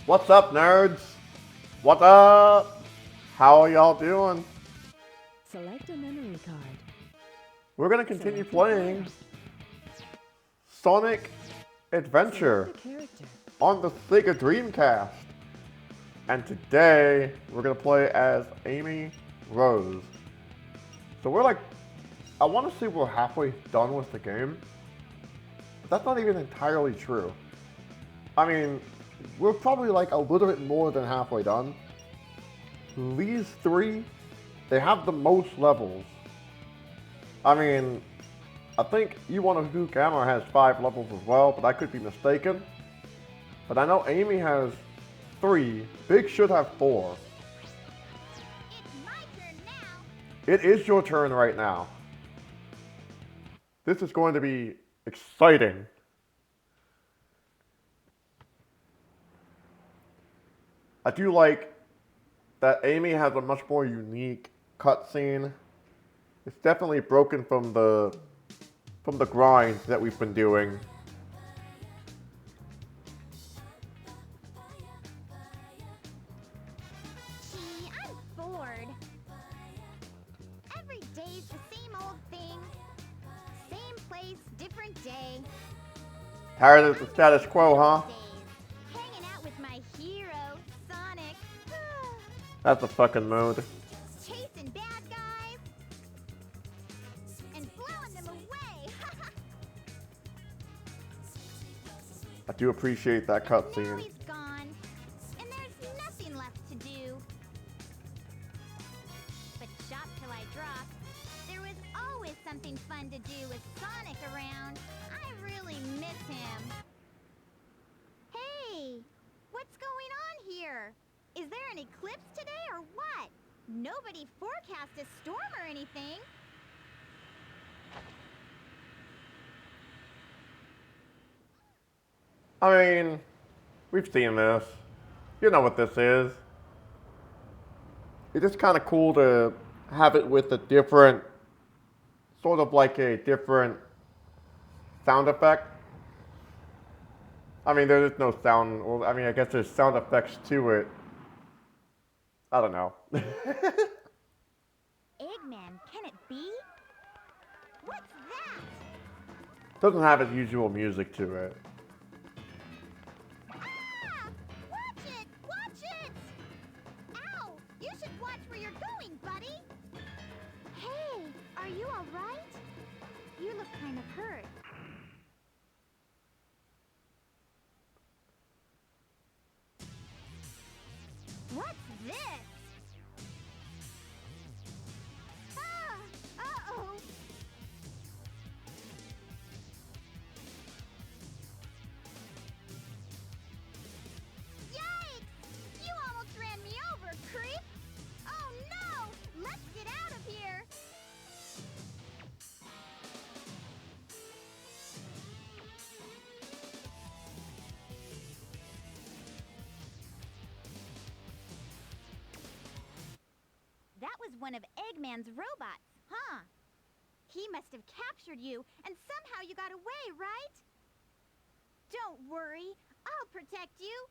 What's up, nerds? What up? How are y'all doing? Select a memory card. We're gonna continue Select a playing player. Sonic Adventure Select a character. on the Sega Dreamcast. And today, we're gonna play as Amy Rose. So I wanna say we're halfway done with the game. But that's not even entirely true. I mean, we're probably like a little bit more than halfway done. These three, they have the most levels. I mean, I think You Wanna Who Gamma has 5 levels as well, but I could be mistaken. But I know Amy has 3, Big should have 4. It's my turn now. It is your turn right now. This is going to be exciting. I do like that Amy has a much more unique cutscene. It's definitely broken from the grind that we've been doing. Gee, I'm bored. Every day's the same old thing. Same place, different day. Tired of the status quo, huh? Days. Hanging out with my hero, Sonic. That's a fucking mood. Chasing bad guys. And blowing them away. I do appreciate that Now cutscene. he's gone. And there's nothing left to do. But shop till I drop. There was always something fun to do with Sonic around. I really miss him. Hey, what's going on here? Is there an eclipse today or what? Nobody forecast a storm or anything. I mean, we've seen this. You know what this is. It's just kind of cool to have it with a different, sort of like a different sound effect. I mean, there is no sound. Well, I mean, I guess there's sound effects to it. I don't know. Eggman, can it be? What's that? Doesn't have its usual music to it. Ah! Watch it! Watch it! Ow! You should watch where you're going, buddy! Hey, are you alright? You look kind of hurt. What's this? Ah! Uh-oh! Yikes! You almost ran me over, creep! Oh no! Let's get out of here! That was one of Eggman's robots, huh? He must have captured you, and somehow you got away, right? Don't worry, I'll protect you.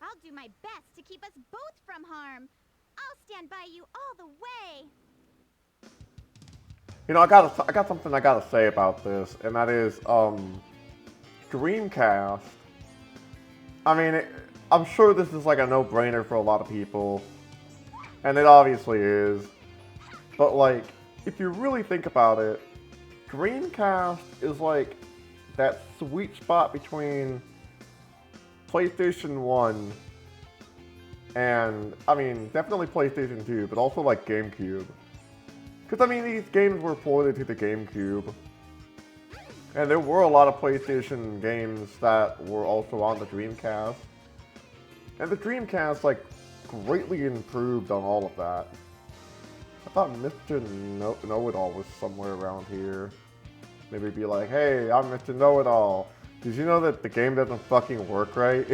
I'll do my best to keep us both from harm. I'll stand by you all the way. You know, I got something I gotta say about this, and that is, Dreamcast. I mean, I'm sure this is like a no-brainer for a lot of people, and it obviously is. But like, if you really think about it, Dreamcast is like that sweet spot between PlayStation 1 and, I mean, definitely PlayStation 2, but also like GameCube. Because, I mean, these games were ported to the GameCube. And there were a lot of PlayStation games that were also on the Dreamcast. And the Dreamcast, like, greatly improved on all of that. I thought Mr. Know-It-All was somewhere around here. Maybe be like, hey, I'm Mr. Know-It-All. Did you know that the game doesn't fucking work right?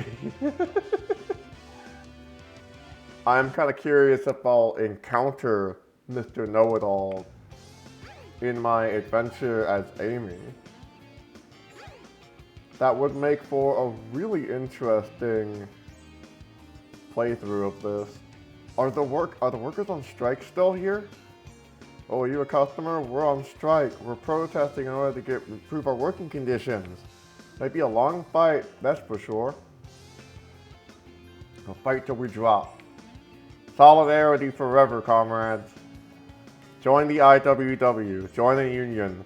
I'm kind of curious if I'll encounter Mr. Know-It-All in my adventure as Amy. that would make for a really interesting playthrough of this. Are the workers on strike still here? Oh, are you a customer? We're on strike. We're protesting in order to improve our working conditions. Might be a long fight, that's for sure. A fight till we drop. Solidarity forever, comrades. Join the IWW. Join the union.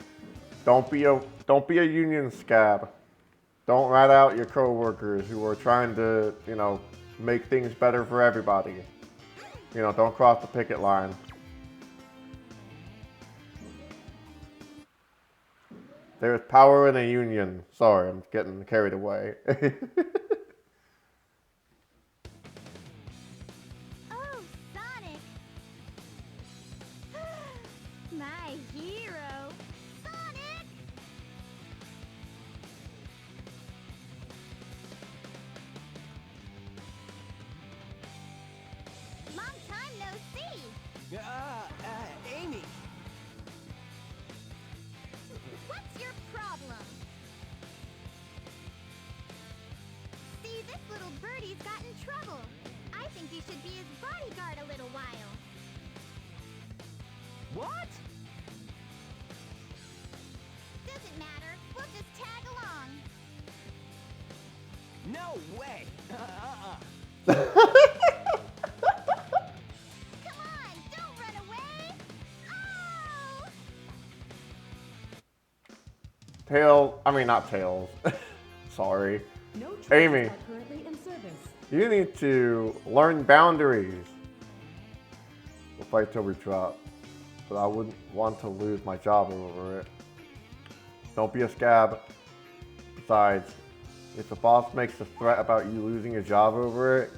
Don't be a union scab. Don't rat out your coworkers who are trying to, make things better for everybody. Don't cross the picket line. There's power in a union. Sorry, I'm getting carried away. Oh, Sonic! My hero! Sonic! Long time no see! Amy! What's your problem? See, this little birdie's got in trouble. I think you should be his bodyguard a little while. What? Doesn't matter. We'll just tag along. No way! Come on, don't run away! Oh! Not Tails. Sorry. No trains Amy. are currently in service. You need to learn boundaries. We'll fight till we drop. But I wouldn't want to lose my job over it. Don't be a scab. Besides, if the boss makes a threat about you losing your job over it,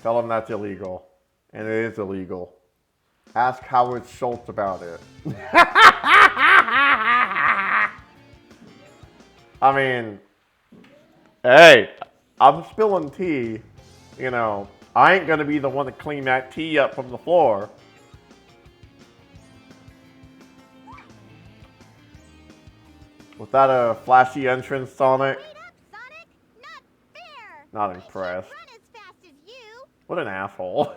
tell him that's illegal. And it is illegal. Ask Howard Schultz about it. Hey, I'm spilling tea. I ain't gonna be the one to clean that tea up from the floor. Was that a flashy entrance, Sonic? Wait up, Sonic! Not fair! Not We can't impressed. run as fast as you! What an asshole.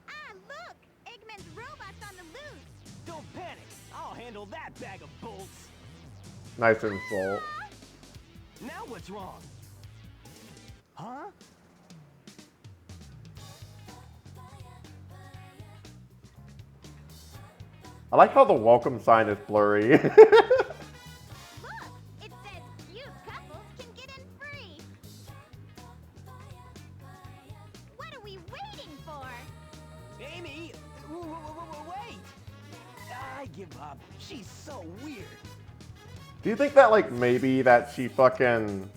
Ah, look! Eggman's robot's on the loose! Don't panic! I'll handle that bag of bolts! Nice insult. Now what's wrong? Huh? I like how the welcome sign is blurry. Look! It says cute couples can get in free! What are we waiting for? Amy! Wait! I give up. She's so weird. Do you think that, maybe that she fucking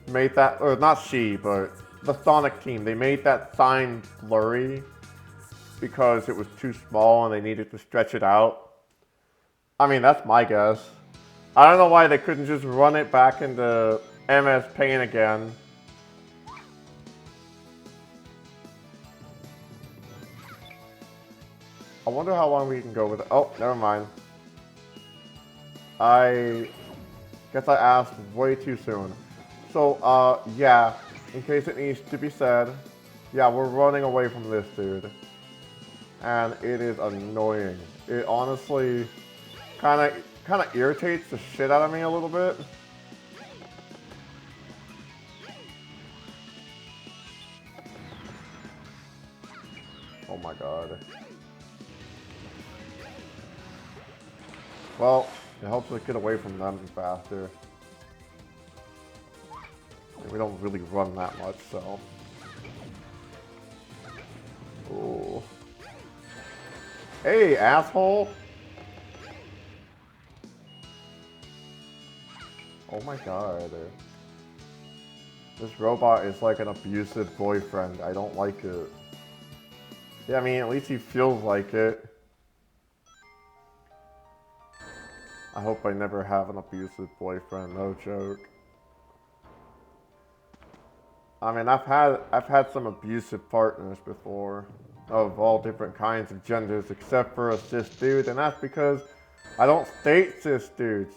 made that, or not she, but the Sonic team, they made that sign blurry because it was too small and they needed to stretch it out? That's my guess. I don't know why they couldn't just run it back into MS Paint again. I wonder how long we can go with it. Oh, never mind. I guess I asked way too soon. So, yeah, in case it needs to be said, yeah, we're running away from this dude. And it is annoying. It honestly kind of irritates the shit out of me a little bit. Oh my god. Well, it helps us get away from them faster. We don't really run that much, so. Ooh. Hey, asshole! Oh my god. This robot is like an abusive boyfriend. I don't like it. Yeah, at least he feels like it. I hope I never have an abusive boyfriend, no joke. I've had some abusive partners before, of all different kinds of genders, except for a cis dude, and that's because I don't date cis dudes.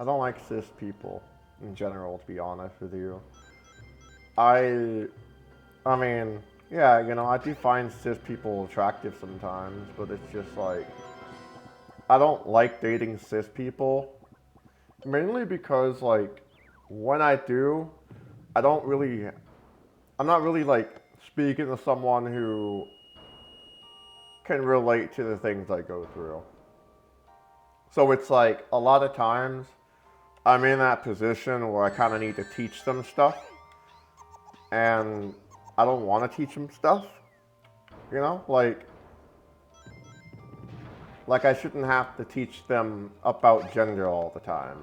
I don't like cis people in general, to be honest with you. I mean, yeah, you know, I do find cis people attractive sometimes, but it's just like, I don't like dating cis people. Mainly because, like, when I do, I'm not really, like, speaking to someone who can relate to the things I go through. So it's like, a lot of times, I'm in that position where I kind of need to teach them stuff. And I don't want to teach them stuff. You know? Like I shouldn't have to teach them about gender all the time.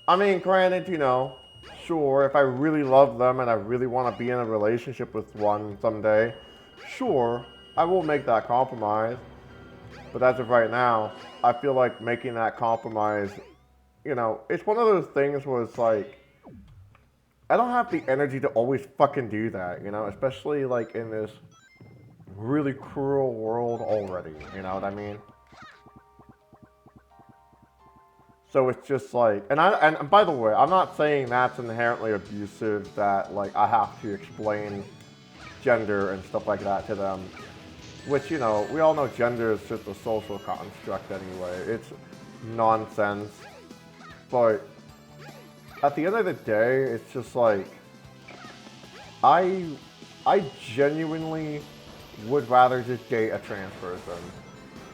I mean, granted, you know, sure, if I really love them and I really want to be in a relationship with one someday, sure, I will make that compromise. But as of right now, I feel like making that compromise, you know, it's one of those things where it's like, I don't have the energy to always fucking do that, you know, especially like in this really cruel world already, you know what I mean? So it's just like, and by the way, I'm not saying that's inherently abusive, that like I have to explain gender and stuff like that to them. Which, you know, we all know gender is just a social construct anyway. It's nonsense. But at the end of the day, it's just like, I genuinely would rather just date a trans person.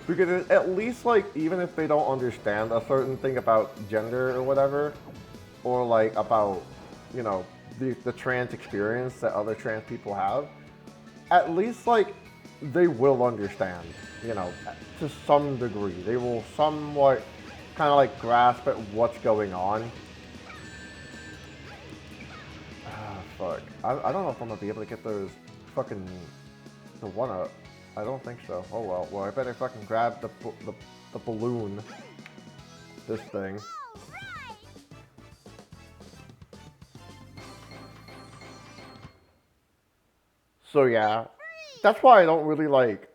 Because at least, like, even if they don't understand a certain thing about gender or whatever, or like about, you know, the trans experience that other trans people have, at least, like, they will understand, you know, to some degree. They will somewhat kind of like grasp at what's going on. Fuck. I don't know if I'm gonna be able to get those fucking, the one-up. I don't think so. Oh well. Well, I better fucking grab the balloon. This thing. So yeah, that's why I don't really like,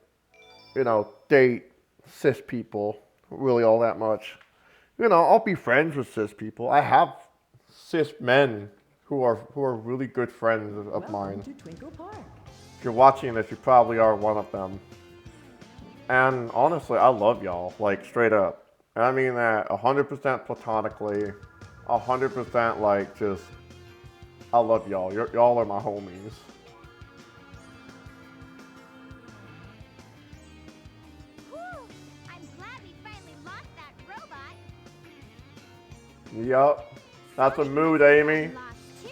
you know, date cis people really all that much. You know, I'll be friends with cis people. I have cis men who are really good friends of mine. Welcome to Twinkle Park. If you're watching this, you probably are one of them. And honestly, I love y'all, like straight up. And I mean that 100% platonically, 100% like just, I love y'all. Y'all are my homies. Whew, I'm glad we finally lost that robot. Yup. That's a mood, Amy. Lost too.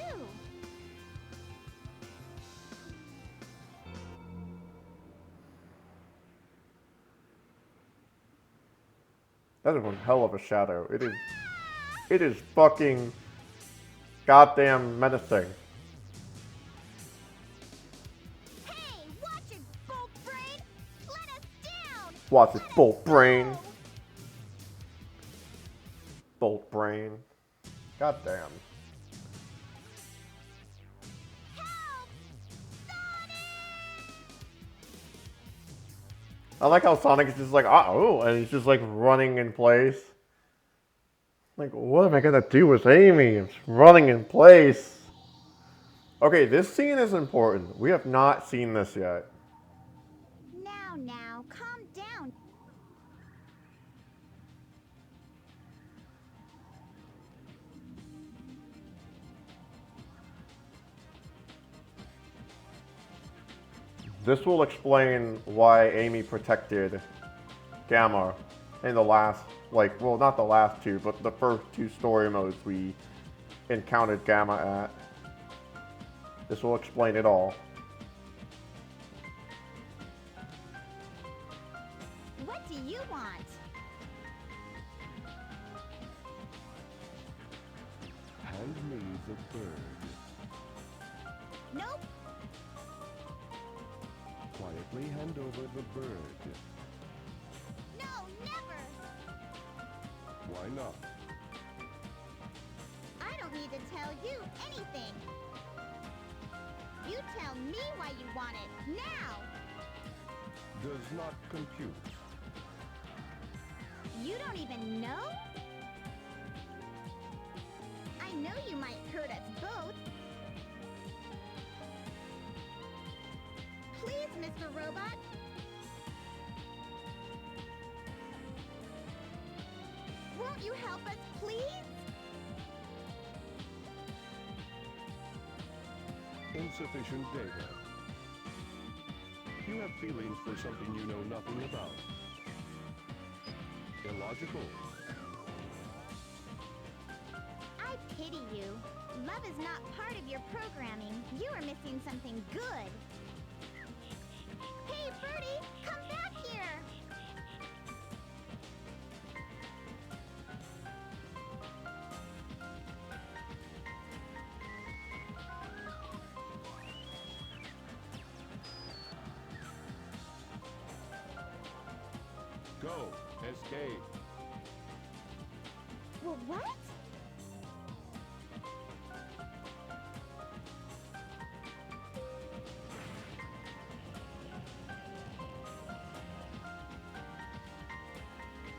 That is one hell of a shadow. It is fucking goddamn menacing. Hey, watch it, Bolt Brain! Let us down! Watch it, Bolt Brain. Bolt Brain. Goddamn. Help! Sonic! I like how Sonic is just like, oh, and he's just like running in place. Like, what am I gonna do with Amy? It's running in place. Okay, this scene is important. We have not seen this yet. Now, calm down. This will explain why Amy protected Gamma in the last, like, well, not the last two, but the first two story modes we encountered Gamma at. This will explain it all. What do you want? Hand me the bird. Nope. Quietly hand over the bird. No, never. Why not? I don't need to tell you anything. You tell me why you want it, now! does not compute. You don't even know? I know you might hurt us both. Please, Mr. Robot. Won't you help us, please? Insufficient data. You have feelings for something you know nothing about. Illogical. I pity you. Love is not part of your programming. You are missing something good. Hey, Birdie, come back here! Go. Escape. Well, what?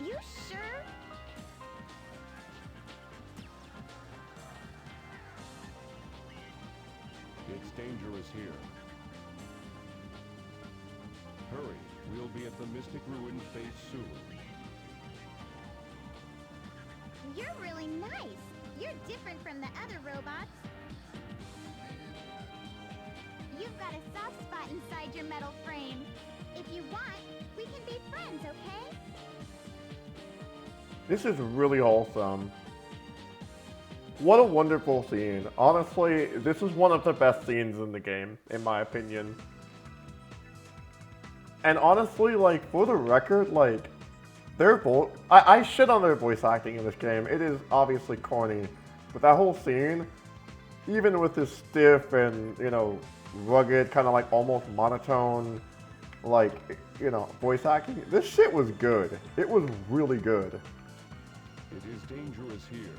You sure? It's dangerous here. Hurry. We'll be at the Mystic Ruin face soon. You're really nice. You're different from the other robots. You've got a soft spot inside your metal frame. If you want, we can be friends, okay? This is really wholesome. What a wonderful scene. Honestly, this is one of the best scenes in the game, in my opinion. And honestly, like, for the record, like, their voice, I shit on their voice acting in this game. It is obviously corny. But that whole scene, even with this stiff and, you know, rugged, kind of like almost monotone, like, you know, voice acting, this shit was good. It was really good. It is dangerous here.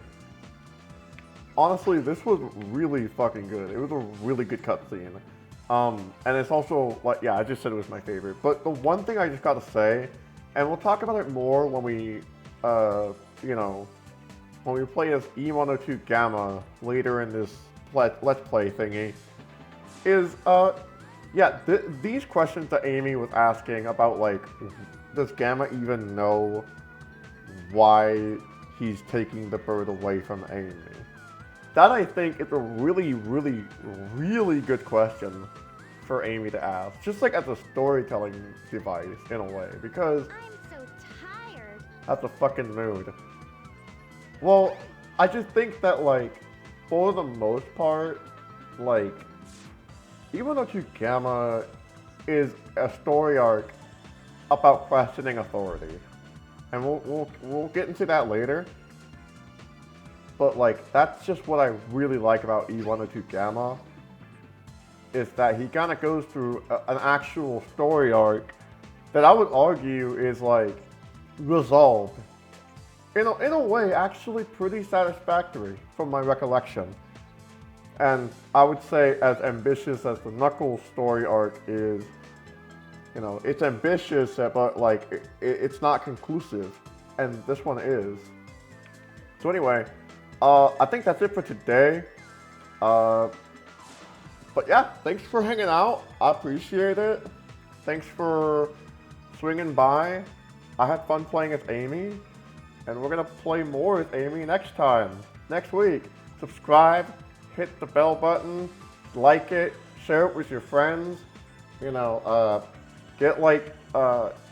Honestly, this was really fucking good. It was a really good cutscene. And it's also, like, yeah, I just said it was my favorite. But the one thing I just gotta say, and we'll talk about it more when we, you know, when we play as E102 Gamma later in this Let's Play thingy, is, yeah, these questions that Amy was asking about, like, does Gamma even know why he's taking the bird away from Amy? That, I think, is a really, really, really good question for Amy to ask. Just like as a storytelling device, in a way, because I'm so tired. that's a fucking mood. Well, I just think that, like, for the most part, like, even though Gamma is a story arc about questioning authority, and we'll get into that later. But, like, that's just what I really like about E102 Gamma, is that he kind of goes through an actual story arc that I would argue is, like, resolved. In a way, actually pretty satisfactory from my recollection. And I would say as ambitious as the Knuckles story arc is, you know, it's ambitious, but, like, it's not conclusive. And this one is. So anyway, I think that's it for today. But yeah, thanks for hanging out. I appreciate it. Thanks for swinging by. I had fun playing as Amy. And we're going to play more as Amy next time. Next week. Subscribe. Hit the bell button. Like it. Share it with your friends. You know, get like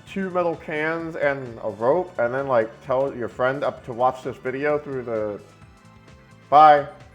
2 metal cans and a rope. And then like tell your friend up to watch this video through the... Bye.